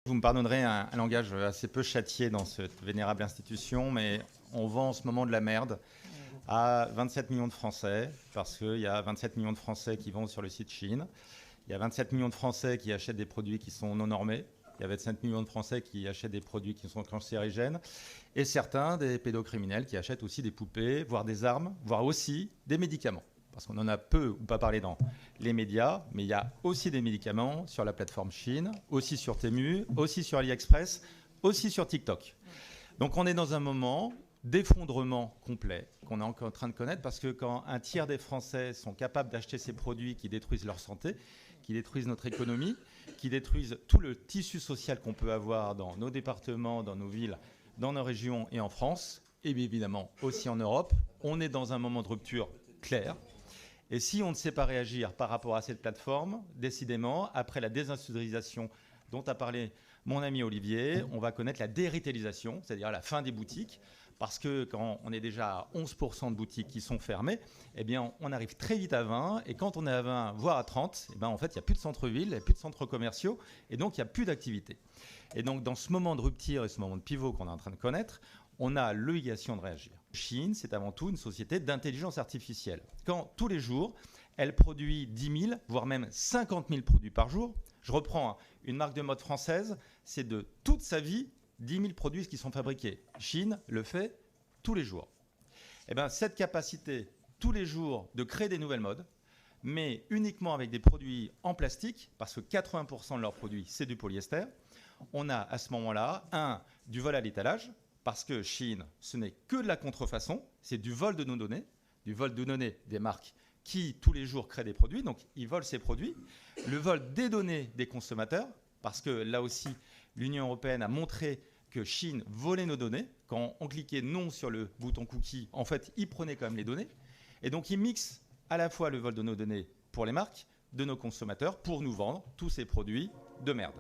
Vous me pardonnerez un langage assez peu châtié dans cette vénérable institution, mais on vend en ce moment de la merde à 27 millions de Français, parce qu'il y a 27 millions de Français qui vont sur le site Chine, il y a 27 millions de Français qui achètent des produits qui sont non normés, il y a 27 millions de Français qui achètent des produits qui sont cancérigènes, et certains des pédocriminels qui achètent aussi des poupées, voire des armes, voire aussi des médicaments. Parce qu'on en a peu ou pas parlé dans les médias, mais il y a aussi des médicaments sur la plateforme Chine, aussi sur Temu, aussi sur AliExpress, aussi sur TikTok. Donc on est dans un moment d'effondrement complet qu'on est encore en train de connaître, parce que quand un tiers des Français sont capables d'acheter ces produits qui détruisent leur santé, qui détruisent notre économie, qui détruisent tout le tissu social qu'on peut avoir dans nos départements, dans nos villes, dans nos régions et en France, et bien évidemment aussi en Europe, on est dans un moment de rupture clair. Et si on ne sait pas réagir par rapport à cette plateforme, décidément, après la désindustrialisation dont a parlé mon ami Olivier, on va connaître la déritailisation, c'est-à-dire la fin des boutiques, parce que quand on est déjà à 11% de boutiques qui sont fermées, eh bien, on arrive très vite à 20, et quand on est à 20, voire à 30, eh bien, en fait, il n'y a plus de centre-ville, il n'y a plus de centres commerciaux, et donc il n'y a plus d'activité. Et donc, dans ce moment de rupture et ce moment de pivot qu'on est en train de connaître, on a l'obligation de réagir. Chine, c'est avant tout une société d'intelligence artificielle. Quand tous les jours, elle produit 10 000, voire même 50 000 produits par jour, je reprends une marque de mode française, c'est de toute sa vie 10 000 produits qui sont fabriqués. Chine le fait tous les jours. Et bien, cette capacité, tous les jours, de créer des nouvelles modes, mais uniquement avec des produits en plastique, parce que 80% de leurs produits, c'est du polyester, on a à ce moment-là, du vol à l'étalage, parce que Chine, ce n'est que de la contrefaçon, c'est du vol de nos données, du vol de données des marques qui, tous les jours, créent des produits, donc ils volent ces produits. Le vol des données des consommateurs, parce que là aussi, l'Union européenne a montré que Chine volait nos données. Quand on cliquait non sur le bouton cookie, en fait, ils prenaient quand même les données. Et donc, ils mixent à la fois le vol de nos données pour les marques, de nos consommateurs, pour nous vendre tous ces produits de merde.